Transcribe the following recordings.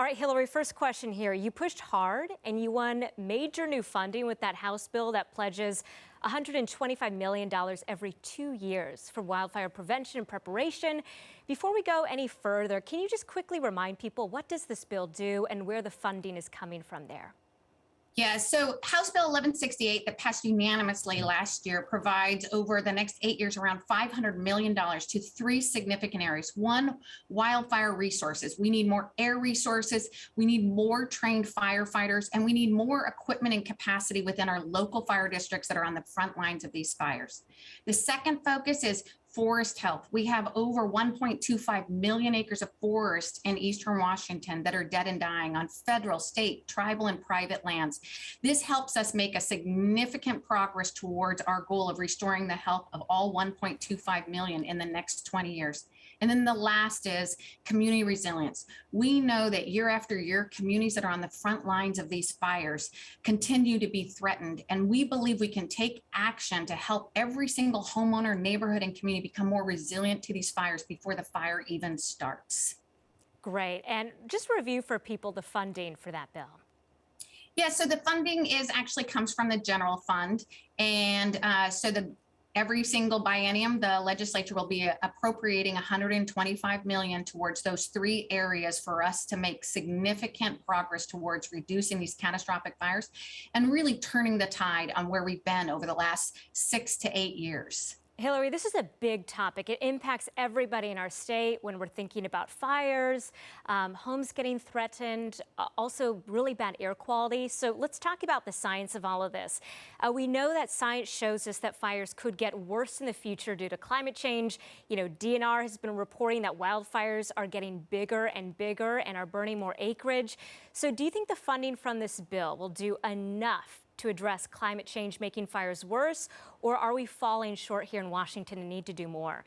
All right, Hillary, first question here. You pushed hard and you won major new funding with that House bill that pledges $125 million every 2 years for wildfire prevention and preparation. Before we go any further, can you just quickly remind people what does this bill do and where the funding is coming from there? Yeah, so House Bill 1168 that passed unanimously last year provides over the next 8 years around $500 million to three significant areas. One, wildfire resources. We need more air resources, we need more trained firefighters, and we need more equipment and capacity within our local fire districts that are on the front lines of these fires. The second focus is forest health. We have over 1.25 million acres of forest in eastern Washington that are dead and dying on federal, state, tribal, and private lands. This helps us make a significant progress towards our goal of restoring the health of all 1.25 million in the next 20 years. And then the last is community resilience. We know that year after year, communities that are on the front lines of these fires continue to be threatened. And we believe we can take action to help every single homeowner, neighborhood, and community become more resilient to these fires before the fire even starts. Great. And just review for people the funding for that bill. Yeah, so the funding actually comes from the general fund. And every single biennium, the legislature will be appropriating $125 million towards those three areas for us to make significant progress towards reducing these catastrophic fires and really turning the tide on where we've been over the last 6 to 8 years. Hillary, this is a big topic. It impacts everybody in our state when we're thinking about fires, homes getting threatened, also really bad air quality. So let's talk about the science of all of this. We know that science shows us that fires could get worse in the future due to climate change. You know, DNR has been reporting that wildfires are getting bigger and bigger and are burning more acreage. So do you think the funding from this bill will do enough to address climate change making fires worse, or are we falling short here in Washington and need to do more?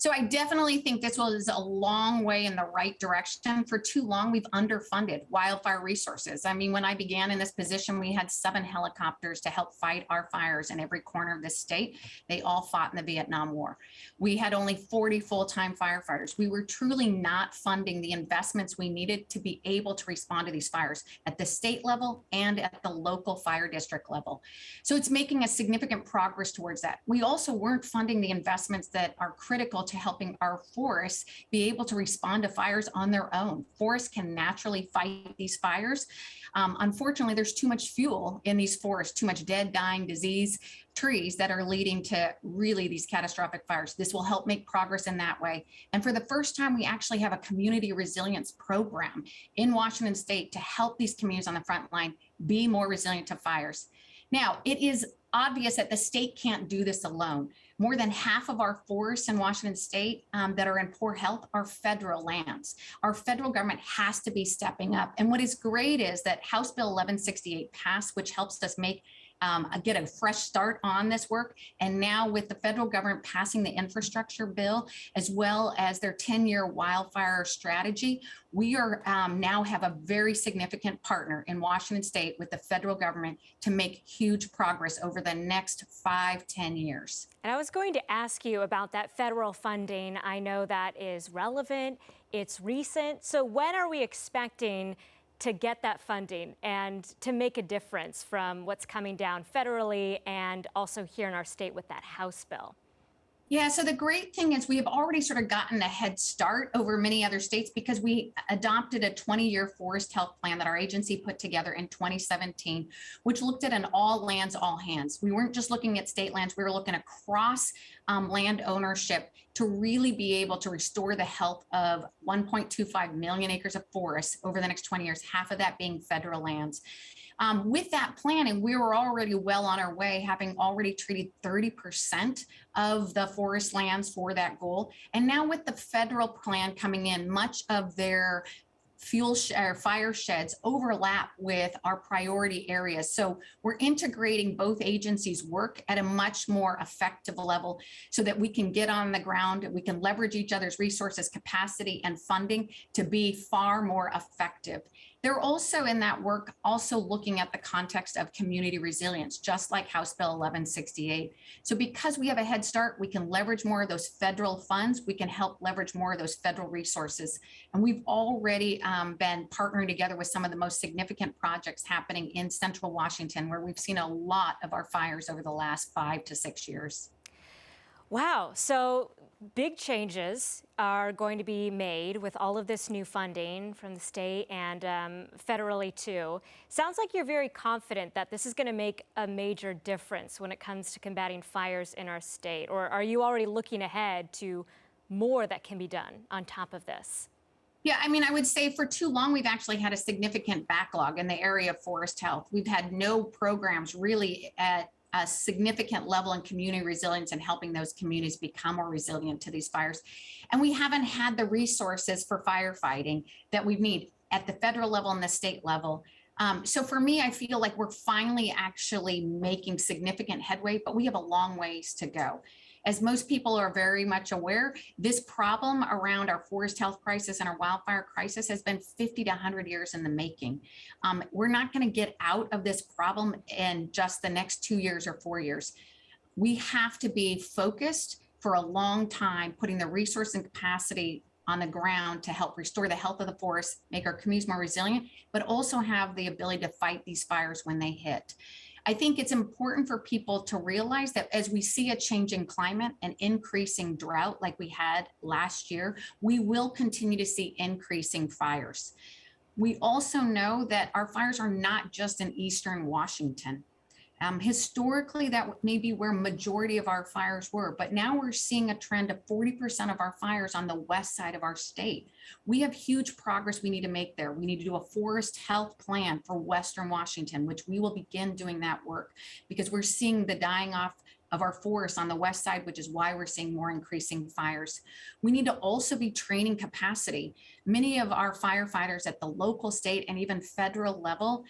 So I definitely think this was a long way in the right direction. For too long, we've underfunded wildfire resources. I mean, when I began in this position, we had 7 helicopters to help fight our fires in every corner of the state. They all fought in the Vietnam War. We had only 40 full-time firefighters. We were truly not funding the investments we needed to be able to respond to these fires at the state level and at the local fire district level. So it's making a significant progress towards that. We also weren't funding the investments that are critical to helping our forests be able to respond to fires on their own. Forests can naturally fight these fires. Unfortunately, there's too much fuel in these forests, too much dead, dying, disease trees that are leading to really these catastrophic fires. This will help make progress in that way. And for the first time, we actually have a community resilience program in Washington state to help these communities on the front line be more resilient to fires. Now, it is obvious that the state can't do this alone. More than half of our forests in Washington state that are in poor health are federal lands. Our federal government has to be stepping up. And what is great is that House Bill 1168 passed, which helps us get a fresh start on this work. And now with the federal government passing the infrastructure bill, as well as their 10-year wildfire strategy, we are now have a very significant partner in Washington state with the federal government to make huge progress over the next 5-10 years. And I was going to ask you about that federal funding. I know that is relevant, it's recent. So when are we expecting to get that funding and to make a difference from what's coming down federally and also here in our state with that House bill? Yeah, so the great thing is we have already sort of gotten a head start over many other states because we adopted a 20-year forest health plan that our agency put together in 2017, which looked at an all lands, all hands. We weren't just looking at state lands, we were looking across land ownership to really be able to restore the health of 1.25 million acres of forests over the next 20 years, half of that being federal lands. With that planning, we were already well on our way, having already treated 30% of the forest lands for that goal. And now with the federal plan coming in, much of their fire sheds overlap with our priority areas. So we're integrating both agencies' work at a much more effective level so that we can get on the ground and we can leverage each other's resources, capacity, and funding to be far more effective. They're also in that work, also looking at the context of community resilience, just like House Bill 1168. So because we have a head start, we can leverage more of those federal funds. We can help leverage more of those federal resources. And we've already been partnering together with some of the most significant projects happening in Central Washington, where we've seen a lot of our fires over the last 5 to 6 years. Wow. So big changes are going to be made with all of this new funding from the state and federally too. Sounds like you're very confident that this is going to make a major difference when it comes to combating fires in our state. Or are you already looking ahead to more that can be done on top of this? Yeah, I mean, I would say for too long, we've actually had a significant backlog in the area of forest health. We've had no programs really at a significant level in community resilience and helping those communities become more resilient to these fires. And we haven't had the resources for firefighting that we need at the federal level and the state level. So for me, I feel like we're finally actually making significant headway, but we have a long ways to go. As most people are very much aware, this problem around our forest health crisis and our wildfire crisis has been 50 to 100 years in the making. We're not going to get out of this problem in just the next 2 years or 4 years. We have to be focused for a long time, putting the resource and capacity on the ground to help restore the health of the forest, make our communities more resilient, but also have the ability to fight these fires when they hit. I think it's important for people to realize that as we see a changing climate and increasing drought like we had last year, we will continue to see increasing fires. We also know that our fires are not just in Eastern Washington. Historically, that may be where majority of our fires were, but now we're seeing a trend of 40% of our fires on the west side of our state. We have huge progress we need to make there. We need to do a forest health plan for Western Washington, which we will begin doing that work because we're seeing the dying off of our forests on the west side, which is why we're seeing more increasing fires. We need to also be training capacity. Many of our firefighters at the local, state, and even federal level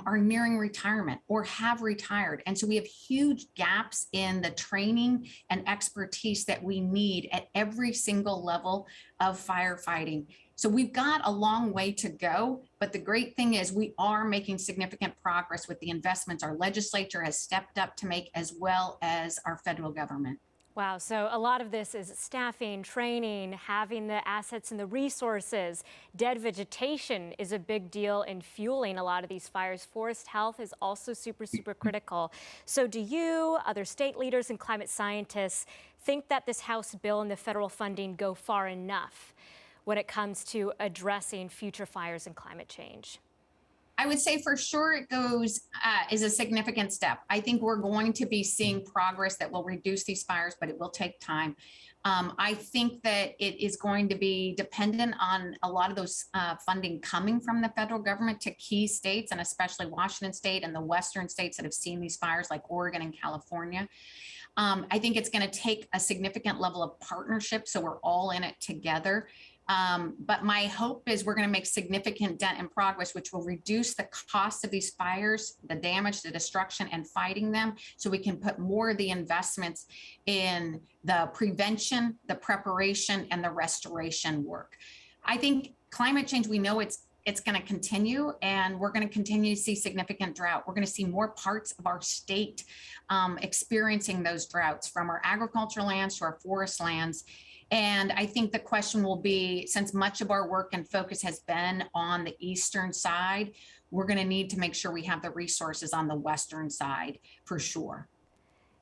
are nearing retirement or have retired. And so we have huge gaps in the training and expertise that we need at every single level of firefighting. So we've got a long way to go, but the great thing is we are making significant progress with the investments our legislature has stepped up to make, as well as our federal government. Wow, so a lot of this is staffing, training, having the assets and the resources. Dead vegetation is a big deal in fueling a lot of these fires. Forest health is also super, super critical. So do you, other state leaders and climate scientists, think that this House bill and the federal funding go far enough when it comes to addressing future fires and climate change? I would say for sure it is a significant step. I think we're going to be seeing progress that will reduce these fires, but it will take time. I think that it is going to be dependent on a lot of those funding coming from the federal government to key states, and especially Washington state and the western states that have seen these fires like Oregon and California. I think it's going to take a significant level of partnership, so we're all in it together. But my hope is we're going to make significant dent in progress, which will reduce the cost of these fires, the damage, the destruction, and fighting them, so we can put more of the investments in the prevention, the preparation, and the restoration work. I think climate change, we know it's going to continue, and we're going to continue to see significant drought. We're going to see more parts of our state experiencing those droughts, from our agricultural lands to our forest lands. And I think the question will be, since much of our work and focus has been on the eastern side, we're going to need to make sure we have the resources on the western side for sure.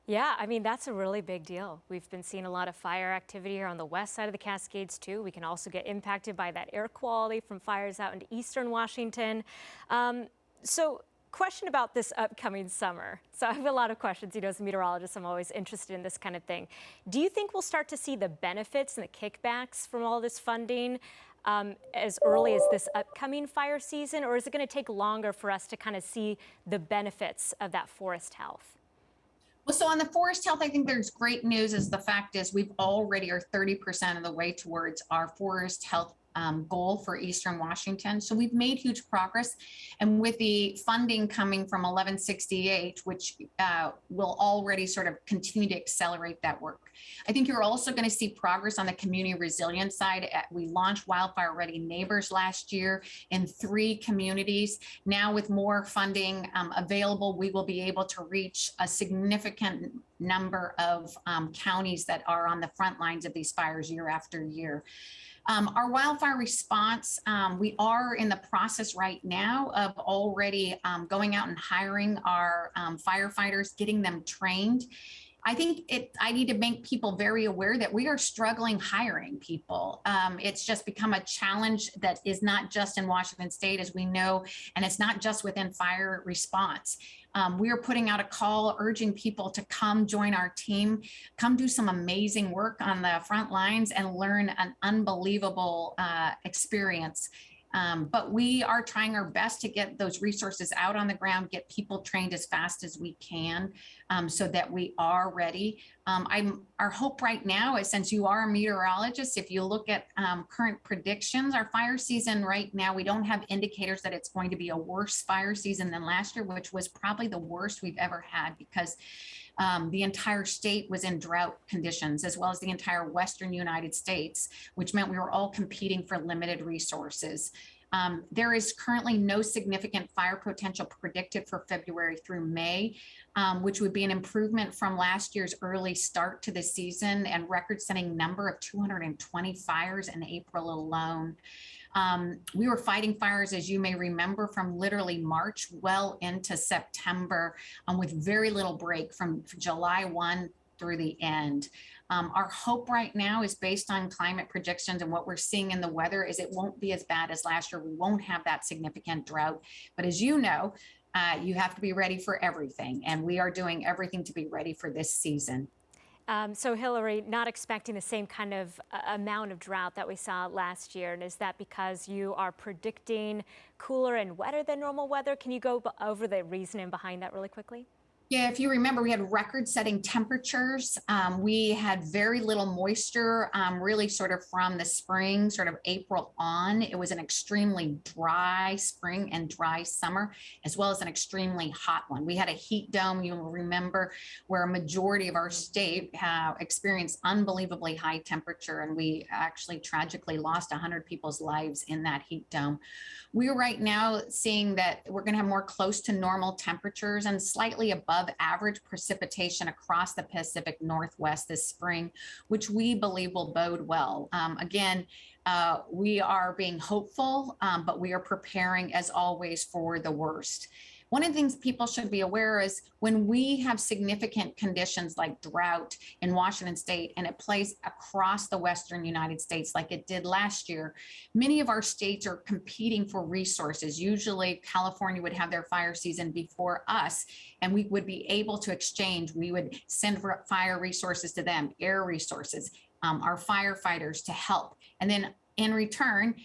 Yeah, I mean, that's a really big deal. We've been seeing a lot of fire activity here on the west side of the Cascades, too. We can also get impacted by that air quality from fires out into eastern Washington. So question about this upcoming summer. So I have a lot of questions. As a meteorologist, I'm always interested in this kind of thing. Do you think we'll start to see the benefits and the kickbacks from all this funding as early as this upcoming fire season, or is it going to take longer for us to kind of see the benefits of that forest health? Well, so on the forest health, I think there's great news. Is the fact is we've already are 30% of the way towards our forest health goal for Eastern Washington. So we've made huge progress. And with the funding coming from 1168, which will already sort of continue to accelerate that work. I think you're also going to see progress on the community resilience side. We launched Wildfire Ready Neighbors last year in 3 communities. Now with more funding available, we will be able to reach a significant number of counties that are on the front lines of these fires year after year. Our wildfire response, we are in the process right now of already going out and hiring our firefighters, getting them trained. I think I need to make people very aware that we are struggling hiring people. It's just become a challenge that is not just in Washington State, as we know, and it's not just within fire response. We are putting out a call urging people to come join our team, come do some amazing work on the front lines and learn an unbelievable experience. But we are trying our best to get those resources out on the ground, get people trained as fast as we can so that we are ready. Our hope right now is, since you are a meteorologist, if you look at current predictions, our fire season right now, we don't have indicators that it's going to be a worse fire season than last year, which was probably the worst we've ever had, because the entire state was in drought conditions, as well as the entire Western United States, which meant we were all competing for limited resources. There is currently no significant fire potential predicted for February through May, which would be an improvement from last year's early start to the season and record-setting number of 220 fires in April alone. We were fighting fires, as you may remember, from literally March well into September, with very little break from July 1 through the end. Our hope right now is, based on climate projections and what we're seeing in the weather, is it won't be as bad as last year. We won't have that significant drought. But as you know, you have to be ready for everything. And we are doing everything to be ready for this season. So Hillary, not expecting the same kind of amount of drought that we saw last year. And is that because you are predicting cooler and wetter than normal weather? Can you go over the reasoning behind that really quickly? Yeah, if you remember, we had record-setting temperatures. We had very little moisture, really sort of from the spring, sort of April on. It was an extremely dry spring and dry summer, as well as an extremely hot one. We had a heat dome, you'll remember, where a majority of our state experienced unbelievably high temperature, and we actually tragically lost 100 people's lives in that heat dome. We are right now seeing that we're going to have more close to normal temperatures and slightly above average precipitation across the Pacific Northwest this spring, which we believe will bode well. Again, we are being hopeful, but we are preparing, as always, for the worst. One of the things people should be aware is, when we have significant conditions like drought in Washington State, and it plays across the Western United States like it did last year, many of our states are competing for resources. Usually California would have their fire season before us, and we would be able to exchange. We would send fire resources to them, air resources, our firefighters to help. And then in return,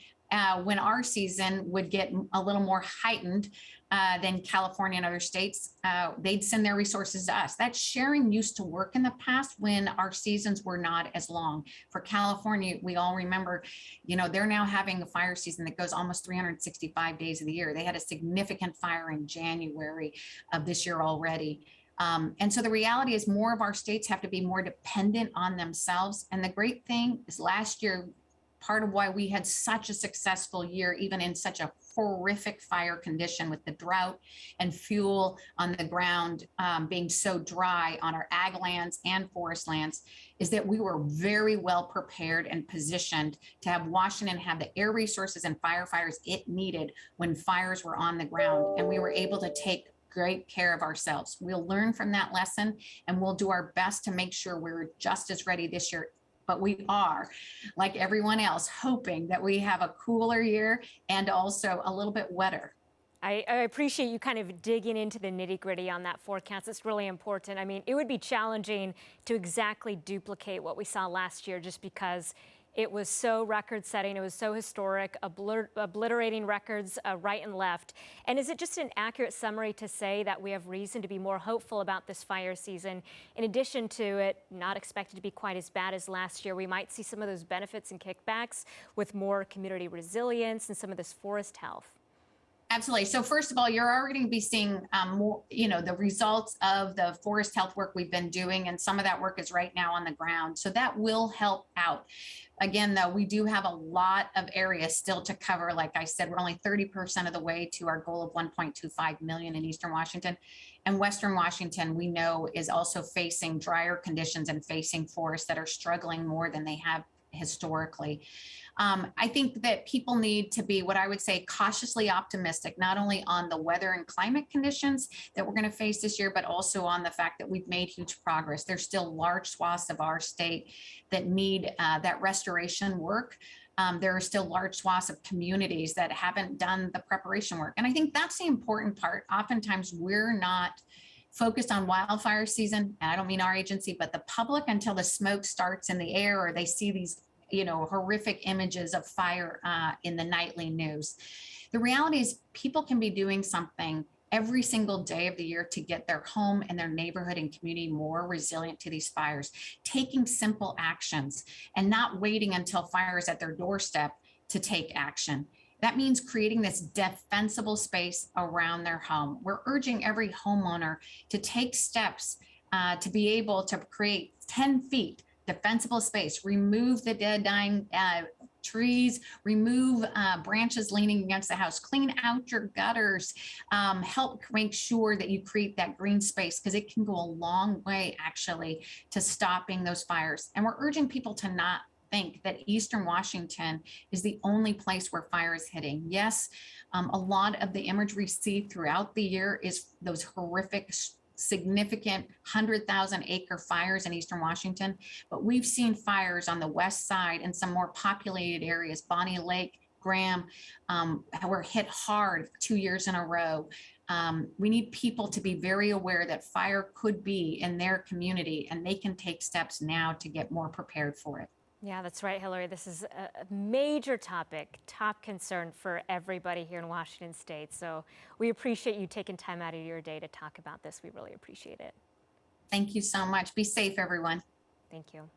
when our season would get a little more heightened than California and other states, they'd send their resources to us. That sharing used to work in the past when our seasons were not as long. For California, we all remember, they're now having a fire season that goes almost 365 days of the year. They had a significant fire in January of this year already. And so the reality is, more of our states have to be more dependent on themselves. And the great thing is, last year, part of why we had such a successful year, even in such a horrific fire condition with the drought and fuel on the ground being so dry on our ag lands and forest lands, is that we were very well prepared and positioned to have Washington have the air resources and firefighters it needed when fires were on the ground. And we were able to take great care of ourselves. We'll learn from that lesson, and we'll do our best to make sure we're just as ready this year. But we are, like everyone else, hoping that we have a cooler year and also a little bit wetter. I appreciate you kind of digging into the nitty-gritty on that forecast. It's really important. I mean, it would be challenging to exactly duplicate what we saw last year, just because It was so record-setting. It was so historic, obliterating records right and left. And is it just an accurate summary to say that we have reason to be more hopeful about this fire season? In addition to it not expected to be quite as bad as last year, we might see some of those benefits and kickbacks with more community resilience and some of this forest health. Absolutely. So first of all, you're already going to be seeing more, the results of the forest health work we've been doing, and some of that work is right now on the ground. So that will help out. Again, though, we do have a lot of areas still to cover. Like I said, we're only 30% of the way to our goal of 1.25 million in Eastern Washington. And Western Washington, we know, is also facing drier conditions and facing forests that are struggling more than they have historically. I think that people need to be, what I would say, cautiously optimistic, not only on the weather and climate conditions that we're going to face this year, but also on the fact that we've made huge progress. There's still large swaths of our state that need that restoration work. There are still large swaths of communities that haven't done the preparation work. And I think that's the important part. Oftentimes we're not focused on wildfire season, and I don't mean our agency, but the public, until the smoke starts in the air or they see these horrific images of fire in the nightly news. The reality is people can be doing something every single day of the year to get their home and their neighborhood and community more resilient to these fires, taking simple actions and not waiting until fire is at their doorstep to take action. That means creating this defensible space around their home. We're urging every homeowner to take steps to be able to create 10 feet defensible space, remove the dead, dying trees, remove branches leaning against the house, clean out your gutters, help make sure that you create that green space, because it can go a long way actually to stopping those fires. And we're urging people to not think that Eastern Washington is the only place where fire is hitting. Yes, a lot of the imagery we see throughout the year is those horrific, significant 100,000 acre fires in Eastern Washington, but we've seen fires on the west side and some more populated areas, Bonnie Lake, Graham, were hit hard 2 years in a row. We need people to be very aware that fire could be in their community, and they can take steps now to get more prepared for it. Yeah, that's right, Hillary. This is a major topic, top concern for everybody here in Washington State. So we appreciate you taking time out of your day to talk about this. We really appreciate it. Thank you so much. Be safe, everyone. Thank you.